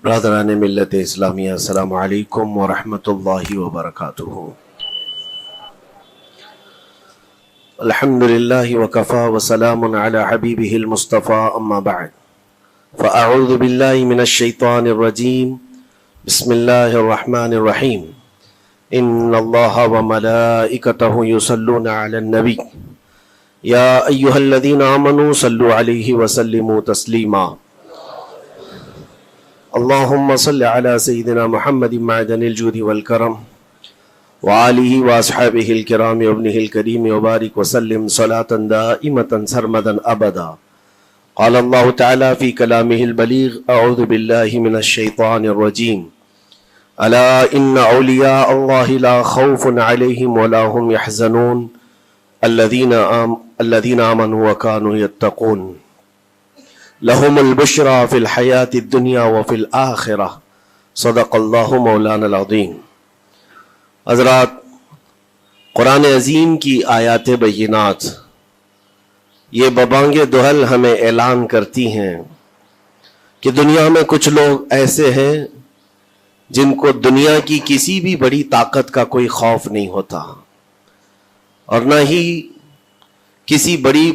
برادران ملت اسلامیہ، السلام علیکم ورحمۃ اللہ وبرکاتہ۔ الحمد للہ وکفا وسلام علی حبیبہ المصطفى، اما بعد فاعوذ باللہ من الشیطان الرجیم، بسم اللہ الرحمن الرحیم۔ ان اللہ وملائکتہ یصلون علی النبی یا ایہا الذین آمنوا صلوا علیہ وسلموا تسلیما۔ اللہم صل علی سیدنا محمد معدن الجود والکرم وآلہ واصحابہ الکرام وابنہ الکریم وبارک وسلم صلاة دائمة سرمدا ابدا۔ قال اللہ تعالی فی کلامہ البلیغ، اعوذ باللہ من الشیطان الرجیم، الا ان اولیاء اللہ لا خوف علیہم ولا هم يحزنون الذین آمنوا وکانوا یتقون لهم البشرى فی الحیاة الدنیا وفی الآخرہ، صدق اللہ مولانا العظیم۔ حضرات، قرآن عظیم کی آیات بینات یہ ببانگ دہل ہمیں اعلان کرتی ہیں کہ دنیا میں کچھ لوگ ایسے ہیں جن کو دنیا کی کسی بھی بڑی طاقت کا کوئی خوف نہیں ہوتا، اور نہ ہی کسی بڑی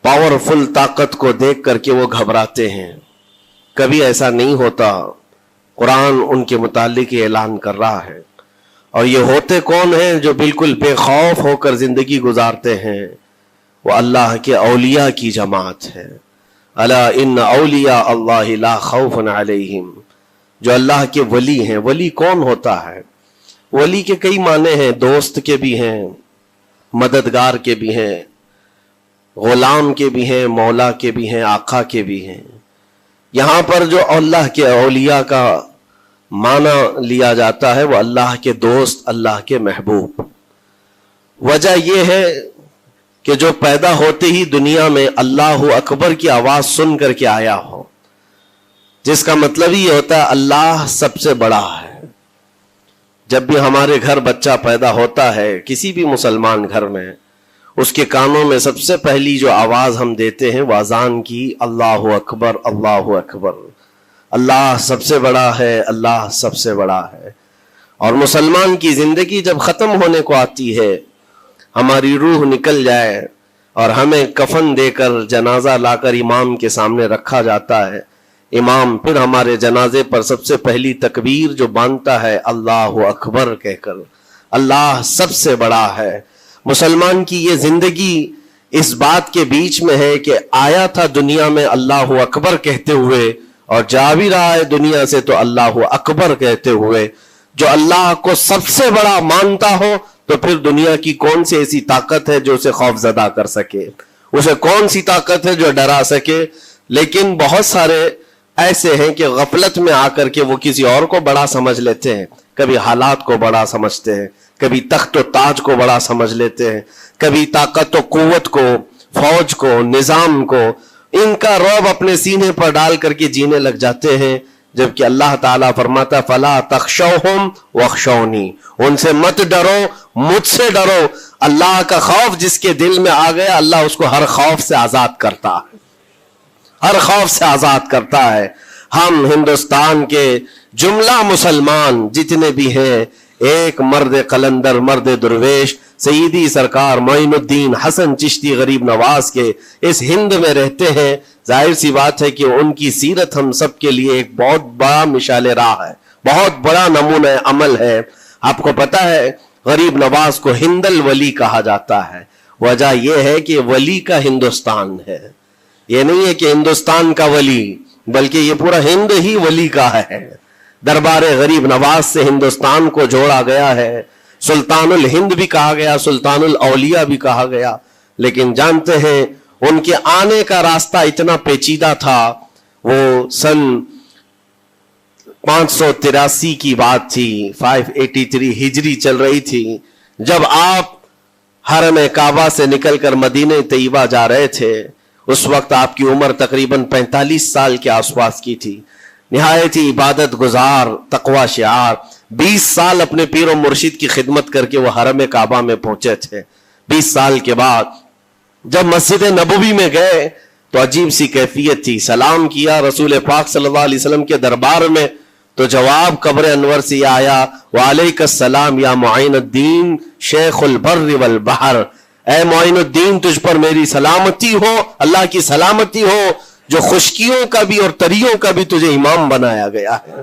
پاورفل طاقت کو دیکھ کر کے وہ گھبراتے ہیں۔ کبھی ایسا نہیں ہوتا۔ قرآن ان کے متعلق اعلان کر رہا ہے، اور یہ ہوتے کون ہیں جو بالکل بے خوف ہو کر زندگی گزارتے ہیں؟ وہ اللہ کے اولیاء کی جماعت ہے۔ الا ان اولیاء اللہ لا خوف علیہم، جو اللہ کے ولی ہیں۔ ولی کون ہوتا ہے؟ ولی کے کئی معنی ہیں، دوست کے بھی ہیں، مددگار کے بھی ہیں، غلام کے بھی ہیں، مولا کے بھی ہیں، آقا کے بھی ہیں۔ یہاں پر جو اللہ کے اولیاء کا معنی لیا جاتا ہے وہ اللہ کے دوست، اللہ کے محبوب۔ وجہ یہ ہے کہ جو پیدا ہوتے ہی دنیا میں اللہ اکبر کی آواز سن کر کے آیا ہو، جس کا مطلب یہ ہوتا ہے اللہ سب سے بڑا ہے۔ جب بھی ہمارے گھر بچہ پیدا ہوتا ہے، کسی بھی مسلمان گھر میں، اس کے کانوں میں سب سے پہلی جو آواز ہم دیتے ہیں وہ اذان کی، اللہ اکبر اللہ اکبر، اللہ سب سے بڑا ہے، اللہ سب سے بڑا ہے۔ اور مسلمان کی زندگی جب ختم ہونے کو آتی ہے، ہماری روح نکل جائے اور ہمیں کفن دے کر جنازہ لا کر امام کے سامنے رکھا جاتا ہے، امام پھر ہمارے جنازے پر سب سے پہلی تکبیر جو باندھتا ہے اللہ اکبر کہہ کر، اللہ سب سے بڑا ہے۔ مسلمان کی یہ زندگی اس بات کے بیچ میں ہے کہ آیا تھا دنیا میں اللہ اکبر کہتے ہوئے، اور جا بھی رہا ہے دنیا سے تو اللہ اکبر کہتے ہوئے۔ جو اللہ کو سب سے بڑا مانتا ہو تو پھر دنیا کی کون سی ایسی طاقت ہے جو اسے خوف زدہ کر سکے؟ اسے کون سی طاقت ہے جو ڈرا سکے؟ لیکن بہت سارے ایسے ہیں کہ غفلت میں آ کر کے وہ کسی اور کو بڑا سمجھ لیتے ہیں۔ کبھی حالات کو بڑا سمجھتے ہیں، کبھی تخت و تاج کو بڑا سمجھ لیتے ہیں، کبھی طاقت و قوت کو، فوج کو، نظام کو، ان کا رعب اپنے سینے پر ڈال کر کے جینے لگ جاتے ہیں، جبکہ اللہ تعالیٰ فرماتا ہے فَلَا تَخْشَوْهُمْ وَاخْشَوْنِي، ان سے مت ڈرو، مجھ سے ڈرو۔ اللہ کا خوف جس کے دل میں آ گیا، اللہ اس کو ہر خوف سے آزاد کرتا ہے، ہر خوف سے آزاد کرتا ہے۔ ہم ہندوستان کے جملہ مسلمان جتنے بھی ہیں، ایک مرد قلندر، مرد درویش، سیدی سرکار معین الدین حسن چشتی غریب نواز کے اس ہند میں رہتے ہیں۔ ظاہر سی بات ہے کہ ان کی سیرت ہم سب کے لیے ایک بہت بڑا مشعل راہ ہے، بہت بڑا نمونہ عمل ہے۔ آپ کو پتا ہے غریب نواز کو ہند الولی کہا جاتا ہے۔ وجہ یہ ہے کہ ولی کا ہندوستان ہے، یہ نہیں ہے کہ ہندوستان کا ولی، بلکہ یہ پورا ہند ہی ولی کا ہے۔ دربار غریب نواز سے ہندوستان کو جوڑا گیا ہے، سلطان الہند بھی کہا گیا، سلطان الاولیاء بھی کہا گیا۔ لیکن جانتے ہیں ان کے آنے کا راستہ اتنا پیچیدہ تھا۔ وہ سن 583 کی بات تھی، 583 ہجری چل رہی تھی، جب آپ حرم کعبہ سے نکل کر مدینہ طیبہ جا رہے تھے۔ اس وقت آپ کی عمر تقریباً 45 سال کے آس پاس کی تھی۔ نہایت ہی عبادت گزار، تقوی شعار، 20 سال اپنے پیر و مرشد کی خدمت کر کے وہ حرم کعبہ میں پہنچے تھے۔ 20 سال کے بعد جب مسجد نبوی میں گئے تو عجیب سی کیفیت تھی. سلام کیا رسول پاک صلی اللہ علیہ وسلم کے دربار میں تو جواب قبر انور سے یہ آیا وعلیک السلام یا معین الدین شیخ البر والبحر. اے معین الدین تجھ پر میری سلامتی ہو, اللہ کی سلامتی ہو جو خشکیوں کا بھی اور تریوں کا بھی تجھے امام بنایا گیا ہے.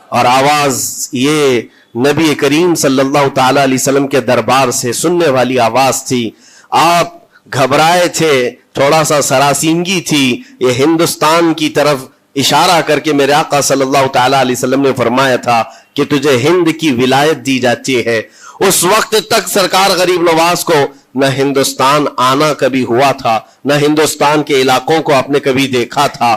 اور آواز یہ نبی کریم صلی اللہ تعالی علیہ وسلم کے دربار سے سننے والی آواز تھی. آپ گھبرائے تھے, تھوڑا سا سراسیمگی تھی. یہ ہندوستان کی طرف اشارہ کر کے میرے آقا صلی اللہ تعالی علیہ وسلم نے فرمایا تھا کہ تجھے ہند کی ولایت دی جاتی ہے. اس وقت تک سرکار غریب نواز کو نہ ہندوستان آنا کبھی ہوا تھا, نہ ہندوستان کے علاقوں کو آپ نے کبھی دیکھا تھا,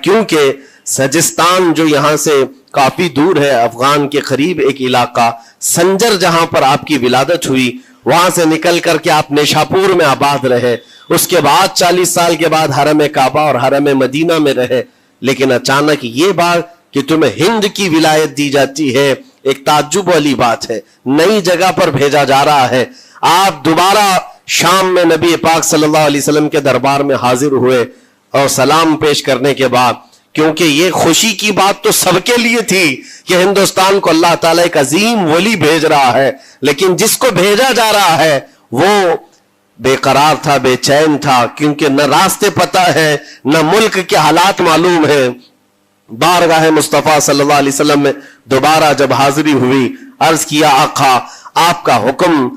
کیونکہ سجستان جو یہاں سے کافی دور ہے, افغان کے قریب ایک علاقہ سنجر جہاں پر آپ کی ولادت ہوئی, وہاں سے نکل کر کے آپ نیشاپور میں آباد رہے. اس کے بعد 40 سال کے بعد حرم کعبہ اور حرم مدینہ میں رہے. لیکن اچانک یہ بات کہ تمہیں ہند کی ولایت دی جاتی ہے ایک تعجب والی بات ہے. نئی جگہ پر بھیجا جا رہا ہے. آپ دوبارہ شام میں نبی پاک صلی اللہ علیہ وسلم کے دربار میں حاضر ہوئے اور سلام پیش کرنے کے بعد, کیونکہ یہ خوشی کی بات تو سب کے لیے تھی کہ ہندوستان کو اللہ تعالیٰ ایک عظیم ولی بھیج رہا ہے, لیکن جس کو بھیجا جا رہا ہے وہ بے قرار تھا, بے چین تھا, کیونکہ نہ راستے پتہ ہے نہ ملک کے حالات معلوم ہے. بارگاہ مصطفیٰ صلی اللہ علیہ وسلم میں دوبارہ جب حاضری ہوئی, عرض کیا آقا آپ کا حکم,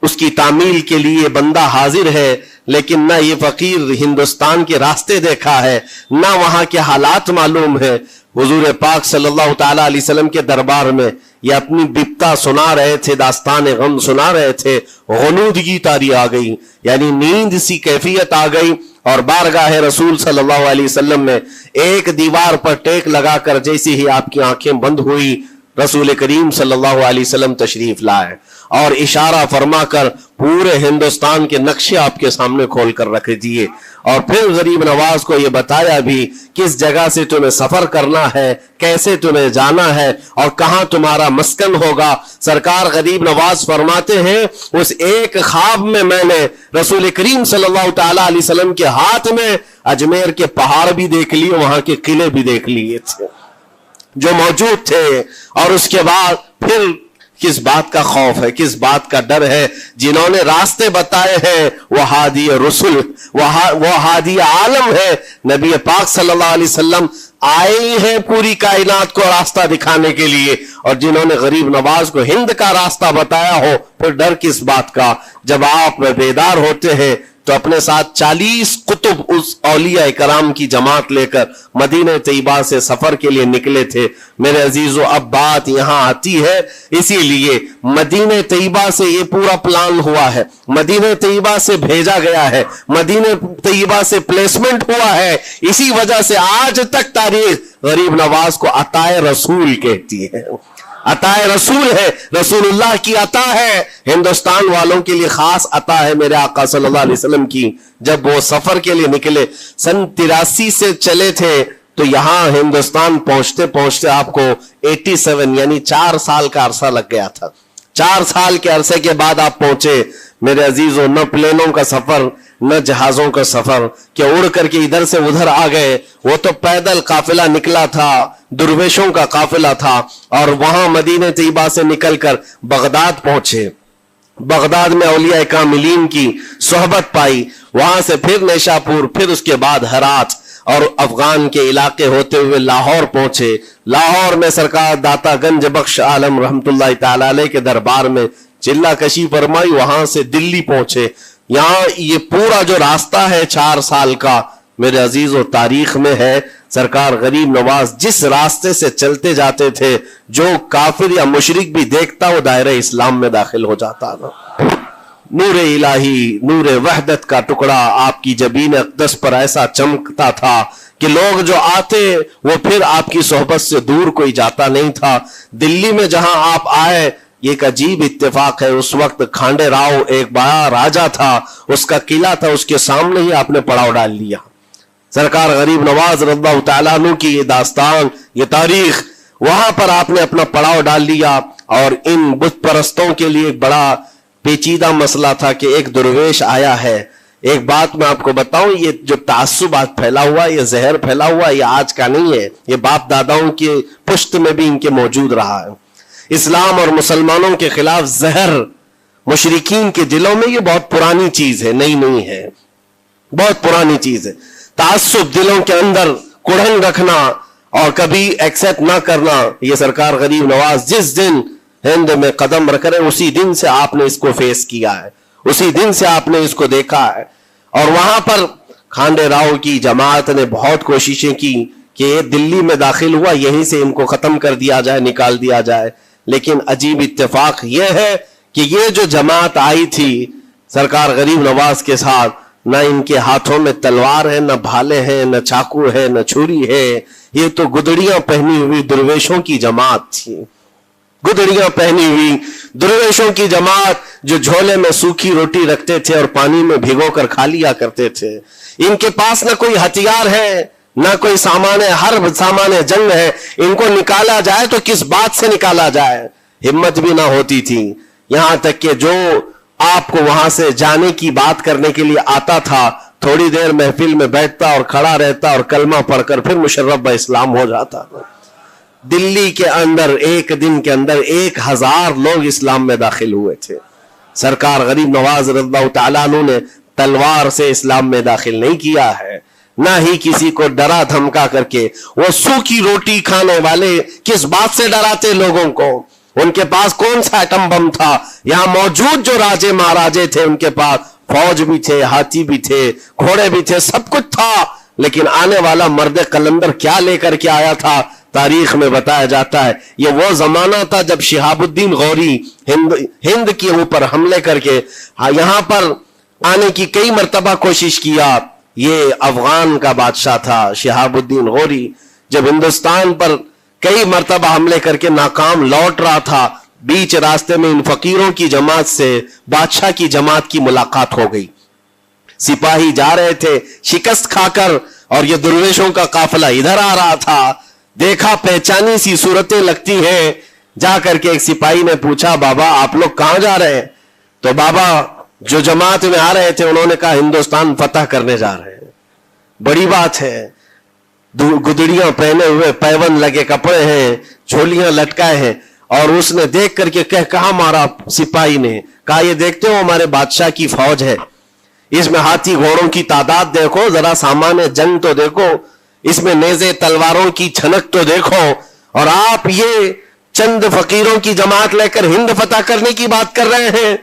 اس کی تعمیل کے لیے بندہ حاضر ہے, لیکن نہ یہ فقیر ہندوستان کے راستے دیکھا ہے نہ وہاں کے حالات معلوم ہے. حضور پاک صلی اللہ تعالی علیہ وسلم کے دربار میں یہ اپنی بپتا سنا رہے تھے, داستان غم سنا رہے تھے. غنودگی طاری آ گئی, یعنی نیند سی کیفیت آ گئی, اور بارگاہ رسول صلی اللہ علیہ وسلم میں ایک دیوار پر ٹیک لگا کر جیسی ہی آپ کی آنکھیں بند ہوئی, رسول کریم صلی اللہ علیہ وسلم تشریف لائے اور اشارہ فرما کر پورے ہندوستان کے نقشے آپ کے سامنے کھول کر رکھ دیے, اور پھر غریب نواز کو یہ بتایا بھی کس جگہ سے تمہیں سفر کرنا ہے, کیسے تمہیں جانا ہے اور کہاں تمہارا مسکن ہوگا. سرکار غریب نواز فرماتے ہیں اس ایک خواب میں میں نے رسول کریم صلی اللہ تعالی علیہ وسلم کے ہاتھ میں اجمیر کے پہاڑ بھی دیکھ لیے, وہاں کے قلعے بھی دیکھ لیے تھے جو موجود تھے. اور اس کے بعد پھر کس بات کا خوف ہے, کس بات کا ڈر ہے, جنہوں نے راستے بتائے ہیں وہ ہادی رسول, وہ ہادی عالم ہے. نبی پاک صلی اللہ علیہ وسلم آئے ہیں پوری کائنات کو راستہ دکھانے کے لیے, اور جنہوں نے غریب نواز کو ہند کا راستہ بتایا ہو, پھر ڈر کس بات کا. جب آپ بیدار ہوتے ہیں تو اپنے ساتھ 40 قطب اس اولیاء کرام کی جماعت لے کر مدینہ طیبہ سے سفر کے لیے نکلے تھے. میرے عزیزو, اب بات یہاں آتی ہے, اسی لیے مدینہ طیبہ سے یہ پورا پلان ہوا ہے, مدینہ طیبہ سے بھیجا گیا ہے, مدینہ طیبہ سے پلیسمنٹ ہوا ہے. اسی وجہ سے آج تک تاریخ غریب نواز کو عطائے رسول کہتی ہے. عطائے رسول ہے, رسول اللہ کی عطا ہے, ہندوستان والوں کے لیے خاص عطا ہے میرے آقا صلی اللہ علیہ وسلم کی. جب وہ سفر کے لیے نکلے, سن 83 سے چلے تھے, تو یہاں ہندوستان پہنچتے پہنچتے آپ کو 87 یعنی 4 سال کا عرصہ لگ گیا تھا. 4 سال کے عرصے کے بعد آپ پہنچے. میرے عزیزوں, نہ پلینوں کا سفر نہ جہازوں کا سفر کہ اڑ کر کے ادھر سے ادھر آ گئے. وہ تو پیدل قافلہ نکلا تھا, درویشوں کا قافلہ تھا, اور وہاں مدینہ طیبہ سے نکل کر بغداد پہنچے. بغداد میں اولیاء کاملین کی صحبت پائی, وہاں سے پھر نیشاپور, پھر اس کے بعد ہرات, اور افغان کے علاقے ہوتے ہوئے لاہور پہنچے. لاہور میں سرکار داتا گنج بخش عالم رحمت اللہ تعالی علیہ کے دربار میں چلہ کشی فرمائی, وہاں سے دلی پہنچے. یہاں یہ پورا جو راستہ ہے 4 سال کا, میرے عزیز و تاریخ میں ہے. سرکار غریب نواز جس راستے سے چلتے جاتے تھے, جو کافر یا مشرک بھی دیکھتا وہ دائرہ اسلام میں داخل ہو جاتا نا. نور الہی, نور وحدت کا ٹکڑا آپ کی جبین اقدس پر ایسا چمکتا تھا کہ لوگ جو آتے وہ پھر آپ کی صحبت سے دور کوئی جاتا نہیں تھا. دلی میں جہاں آپ آئے, یہ ایک عجیب اتفاق ہے, اس وقت کھانڈے راؤ ایک بڑا راجہ تھا, اس کا قلعہ تھا, اس کے سامنے ہی آپ نے پڑاؤ ڈال لیا. سرکار غریب نواز رضی اللہ تعالیٰ عنہ کی یہ داستان, یہ تاریخ, وہاں پر آپ نے اپنا پڑاؤ ڈال لیا. اور ان بت پرستوں کے لیے ایک بڑا پیچیدہ مسئلہ تھا کہ ایک درویش آیا ہے, ایک بات میں آپ کو بتاؤں، یہ جو تعصب آج پھیلا ہوا، یہ زہر پھیلا ہوا، یہ آج کا نہیں ہے، یہ باپ داداؤں کے پشت میں بھی ان کے موجود رہا ہے۔ اسلام اور مسلمانوں کے خلاف زہر مشرکین کے دلوں میں یہ بہت پرانی چیز ہے، نئی نہیں ہے، بہت پرانی چیز ہے۔ تعصب دلوں کے اندر کڑھن رکھنا اور کبھی ایکسپٹ نہ کرنا، یہ سرکار غریب نواز جس دن ہند میں قدم رکھ رہے اسی دن سے آپ نے اس کو فیس کیا ہے، اسی دن سے آپ نے اس کو دیکھا ہے۔ اور وہاں پر کھانڈے راؤ کی جماعت نے بہت کوششیں کی کہ یہ دلی میں داخل ہوا، یہیں سے ان کو ختم کر دیا جائے، نکال دیا جائے، لیکن عجیب اتفاق یہ ہے کہ یہ جو جماعت آئی تھی سرکار غریب نواز کے ساتھ، نہ ان کے ہاتھوں میں تلوار ہے، نہ بھالے ہیں، نہ چاقو ہے، نہ چھری ہے، یہ تو گدڑیاں پہنی ہوئی درویشوں کی جماعت تھی، گدڑیاں پہنی ہوئی درویشوں کی جماعت جو جھولے میں سوکھی روٹی رکھتے تھے اور پانی میں بھگو کر کھا لیا کرتے تھے۔ ان کے پاس نہ کوئی ہتھیار ہے، نہ کوئی سامان ہے، ہر سامان جنگ ہے، ان کو نکالا جائے تو کس بات سے نکالا جائے، ہمت بھی نہ ہوتی تھی۔ یہاں تک کہ جو آپ کو وہاں سے جانے کی بات کرنے کے لیے آتا تھا، تھوڑی دیر محفل میں بیٹھتا اور کھڑا رہتا اور کلمہ پڑھ کر پھر مشرف اسلام ہو جاتا۔ دلی کے اندر ایک دن کے اندر 1000 لوگ اسلام میں داخل ہوئے تھے۔ سرکار غریب نواز رضی اللہ تعالیٰ عنہ نے تلوار سے اسلام میں داخل نہیں کیا ہے، نہ ہی کسی کو ڈرا دھمکا کر کے۔ وہ سوکھی روٹی کھانے والے کس بات سے ڈراتے لوگوں کو؟ ان کے پاس کون سا ایٹم بم تھا؟ یہاں موجود جو راجے مہاراجے تھے ان کے پاس فوج بھی تھے، ہاتھی بھی تھے، گھوڑے بھی تھے، سب کچھ تھا، لیکن آنے والا مرد قلندر کیا لے کر کے آیا تھا؟ تاریخ میں بتایا جاتا ہے یہ وہ زمانہ تھا جب شہاب الدین غوری ہند کے اوپر حملے کر کے یہاں پر آنے کی کئی مرتبہ کوشش کیا۔ یہ افغان کا بادشاہ تھا شہاب الدین غوری، جب ہندوستان پر کئی مرتبہ حملے کر کے ناکام لوٹ رہا تھا، بیچ راستے میں ان فقیروں کی جماعت سے بادشاہ کی جماعت کی ملاقات ہو گئی۔ سپاہی جا رہے تھے شکست کھا کر اور یہ درویشوں کا قافلہ ادھر آ رہا تھا، دیکھا پہچانی سی صورتیں لگتی ہیں، جا کر کے ایک سپاہی نے پوچھا بابا آپ لوگ کہاں جا رہے ہیں؟ تو بابا جو جماعت میں آ رہے تھے انہوں نے کہا ہندوستان فتح کرنے جا رہے ہیں۔ بڑی بات ہے، گدڑیاں پہنے ہوئے، پیون لگے کپڑے ہیں، جھولیاں لٹکائے ہیں، اور اس نے دیکھ کر کے کہا مارا سپاہی نے، کہا یہ دیکھتے ہو ہمارے بادشاہ کی فوج ہے، اس میں ہاتھی گھوڑوں کی تعداد دیکھو، ذرا سامان جنگ تو دیکھو، اس میں نیزے تلواروں کی چھنک تو دیکھو، اور آپ یہ چند فقیروں کی جماعت لے کر ہند فتح کرنے کی بات کر رہے ہیں۔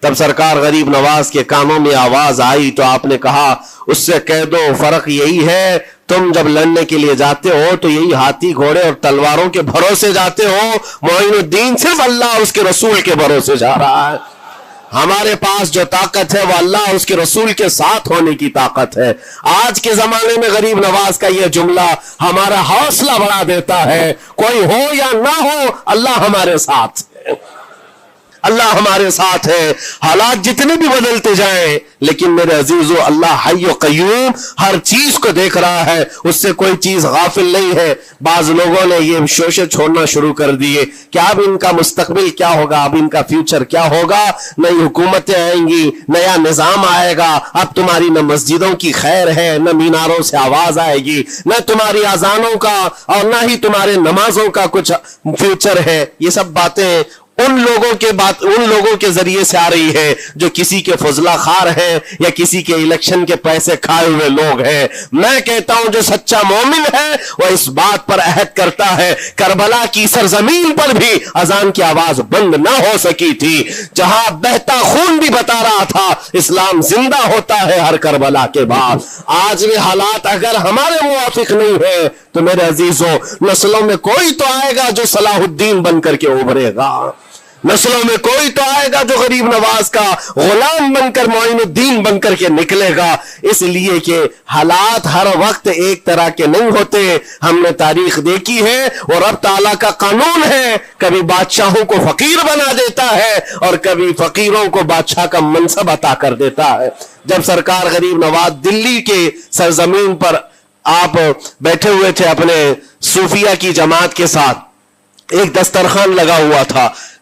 تب سرکار غریب نواز کے کانوں میں آواز آئی تو آپ نے کہا اس سے کہہ دو فرق یہی ہے، تم جب لڑنے کے لیے جاتے ہو تو یہی ہاتھی گھوڑے اور تلواروں کے بھروسے جاتے ہو، معین الدین صرف اللہ اور اس کے رسول کے بھروسے جا رہا ہے۔ ہمارے پاس جو طاقت ہے وہ اللہ اور اس کے رسول کے ساتھ ہونے کی طاقت ہے۔ آج کے زمانے میں غریب نواز کا یہ جملہ ہمارا حوصلہ بڑھا دیتا ہے، کوئی ہو یا نہ ہو اللہ ہمارے ساتھ ہے، اللہ ہمارے ساتھ ہے، حالات جتنے بھی بدلتے جائیں، لیکن میرے عزیزو اللہ حی و قیوم ہر چیز کو دیکھ رہا ہے، اس سے کوئی چیز غافل نہیں ہے۔ بعض لوگوں نے یہ شوشے چھوڑنا شروع کر دیے کہ اب ان کا مستقبل کیا ہوگا، اب ان کا فیوچر کیا ہوگا، نئی حکومتیں آئیں گی، نیا نظام آئے گا، اب تمہاری نہ مسجدوں کی خیر ہے، نہ میناروں سے آواز آئے گی، نہ تمہاری اذانوں کا اور نہ ہی تمہارے نمازوں کا کچھ فیوچر ہے۔ یہ سب باتیں ان لوگوں کے ذریعے سے آ رہی ہے جو کسی کے فضلہ خار ہیں یا کسی کے الیکشن کے پیسے کھائے ہوئے لوگ ہیں۔ میں کہتا ہوں جو سچا مومن ہے وہ اس بات پر عہد کرتا ہے، کربلا کی سرزمین پر بھی اذان کی آواز بند نہ ہو سکی تھی، جہاں بہتا خون بھی بتا رہا تھا اسلام زندہ ہوتا ہے ہر کربلا کے بعد۔ آج بھی حالات اگر ہمارے موافق نہیں ہے تو میرے عزیزوں نسلوں میں کوئی تو آئے گا جو صلاح الدین بن کر کے ابھرے گا، نسلوں میں کوئی تو آئے گا جو غریب نواز کا غلام بن کر معین الدین بن کر کے نکلے گا۔ اس لیے کہ حالات ہر وقت ایک طرح کے نہیں ہوتے، ہم نے تاریخ دیکھی ہے اور رب تعالیٰ کا قانون ہے، کبھی بادشاہوں کو فقیر بنا دیتا ہے اور کبھی فقیروں کو بادشاہ کا منصب عطا کر دیتا ہے۔ جب سرکار غریب نواز دلی کے سرزمین پر آپ بیٹھے ہوئے تھے اپنے صوفیہ کی جماعت کے ساتھ، ایک دسترخوان لگا ہوا تھا،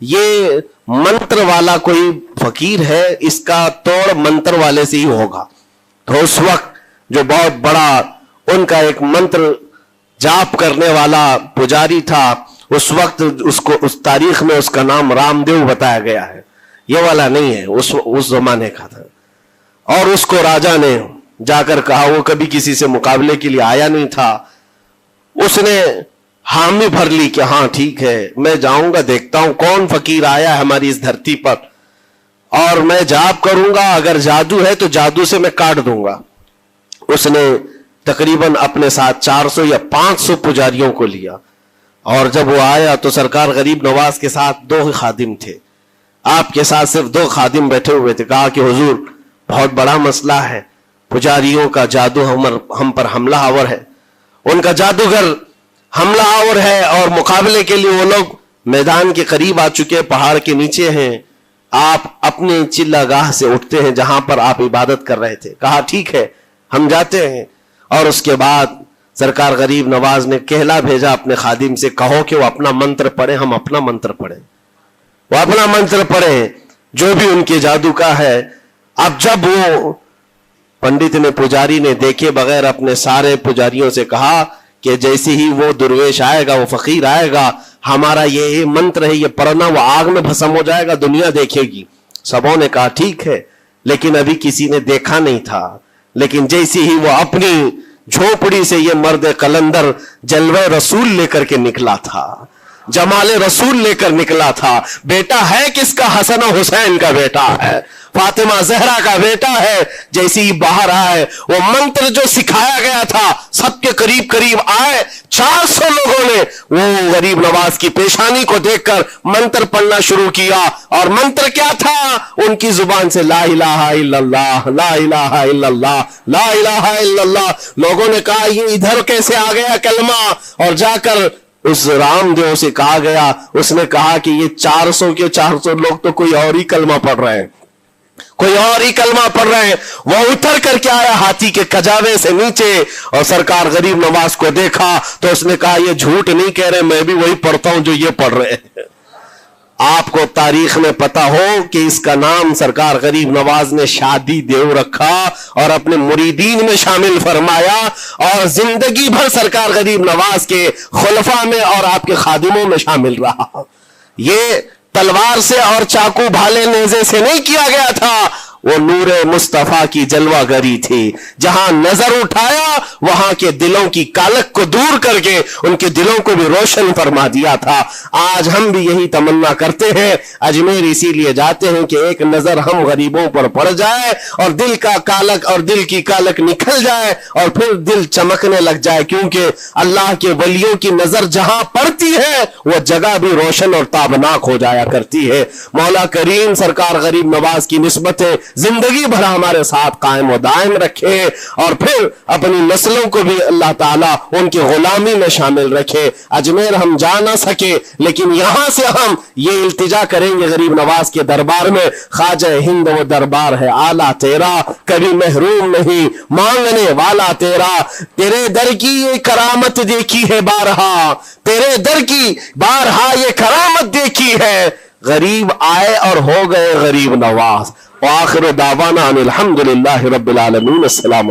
یہ منتر والا کوئی فقیر ہے، اس کا توڑ منتر والے سے ہی ہوگا. تو اس وقت جو بہت بڑا ان کا ایک منتر جاپ کرنے والا پجاری تھا، اس وقت اس تاریخ میں اس کا نام رام دیو بتایا گیا ہے، یہ والا نہیں ہے، اس زمانے کا تھا. اور اس کو راجا نے جا کر کہا، وہ کبھی کسی سے مقابلے کے لیے آیا نہیں تھا، اس نے حامی بھر لی کہ ہاں ٹھیک ہے، میں جاؤں گا، دیکھتا ہوں کون فقیر آیا ہے ہماری اس دھرتی پر، اور میں جاپ کروں گا، اگر جادو ہے تو جادو سے میں کاٹ دوں گا. اس نے تقریباً اپنے ساتھ 400 یا 500 پجاریوں کو لیا، اور جب وہ آیا تو سرکار غریب نواز کے ساتھ 2 خادم تھے، آپ کے ساتھ صرف 2 خادم بیٹھے ہوئے تھے. کہا کہ حضور بہت بڑا مسئلہ ہے، پجاریوں کا جادو ہم پر حملہ آور ہے، ان کا جادوگر حملہ آور ہے، اور مقابلے کے لیے وہ لوگ میدان کے قریب آ چکے، پہاڑ کے نیچے ہیں، آپ اپنے چلہ گاہ سے اٹھتے ہیں جہاں پر آپ عبادت کر رہے تھے. کہا ٹھیک ہے ہم جاتے ہیں. اور اس کے بعد سرکار غریب نواز نے کہلا بھیجا اپنے خادم سے، کہو کہ وہ اپنا منتر پڑھیں، ہم اپنا منتر پڑھیں. وہ اپنا منتر پڑھیں جو بھی ان کے جادو کا ہے. اب جب وہ پنڈت نے، پجاری نے دیکھے بغیر اپنے سارے پجاریوں سے کہا کہ جیسے ہی وہ درویش آئے گا، وہ فقیر آئے گا، ہمارا یہ منتر ہے، یہ پڑھنا، وہ آگ میں بھسم ہو جائے گا، دنیا دیکھے گی. سبوں نے کہا ٹھیک ہے، لیکن ابھی کسی نے دیکھا نہیں تھا. لیکن جیسے ہی وہ اپنی جھوپڑی سے یہ مرد قلندر جلوہ رسول لے کر کے نکلا تھا، جمال رسول لے کر نکلا تھا، بیٹا ہے کس کا؟ حسن و حسین کا بیٹا ہے، فاطمہ زہرا کا بیٹا ہے. جیسے ہی باہر آئے، وہ منتر جو سکھایا گیا تھا سب کے قریب قریب آئے. 400 لوگوں نے وہ غریب نواز کی پیشانی کو دیکھ کر منتر پڑھنا شروع کیا. اور منتر کیا تھا؟ ان کی زبان سے لا الہ الا اللہ، لا الہ الا اللہ، لا الہ الا اللہ. لوگوں نے کہا یہ ادھر کیسے آ گیا کلمہ؟ اور جا کر اس رام دیو سے کہا گیا، اس نے کہا کہ یہ 400 کے 400 لوگ تو کوئی اور ہی کلمہ پڑھ رہے ہیں، کوئی اور ہی کلمہ پڑھ رہے ہیں. وہ اتر کر کے آیا ہاتھی کے کجاوے سے نیچے، اور سرکار غریب نواز کو دیکھا تو اس نے کہا یہ جھوٹ نہیں کہہ رہے، میں بھی وہی پڑھتا ہوں جو یہ پڑھ رہے ہیں. آپ کو تاریخ میں پتا ہو کہ اس کا نام سرکار غریب نواز نے شادی دیو رکھا اور اپنے مریدین میں شامل فرمایا، اور زندگی بھر سرکار غریب نواز کے خلفاء میں اور آپ کے خادموں میں شامل رہا. یہ تلوار سے اور چاقو بھالے نیزے سے نہیں کیا گیا تھا، وہ نور مصطفیٰ کی جلوہ گری تھی. جہاں نظر اٹھایا وہاں کے دلوں کی کالک کو دور کر کے ان کے دلوں کو بھی روشن فرما دیا تھا. آج ہم بھی یہی تمنا کرتے ہیں، اجمیر اسی لیے جاتے ہیں کہ ایک نظر ہم غریبوں پر پڑ جائے اور دل کا کالک اور دل کی کالک نکل جائے اور پھر دل چمکنے لگ جائے. کیونکہ اللہ کے ولیوں کی نظر جہاں پڑتی ہے وہ جگہ بھی روشن اور تابناک ہو جایا کرتی ہے. مولا کریم سرکار غریب نواز کی نسبتیں زندگی بھر ہمارے ساتھ قائم و دائم رکھے، اور پھر اپنی نسلوں کو بھی اللہ تعالیٰ ان کی غلامی میں شامل رکھے. اجمیر ہم جا نہ سکے لیکن یہاں سے ہم یہ التجا کریں گے غریب نواز کے دربار میں، خواجہ ہند وہ دربار ہے آلہ تیرا، کبھی محروم نہیں مانگنے والا تیرا. تیرے در کی یہ کرامت دیکھی ہے بارہا، تیرے در کی بارہا یہ کرامت دیکھی ہے. غریب آئے اور ہو گئے غریب نواز. وآخر دعوانا ان الحمدللہ رب العالمین. السلام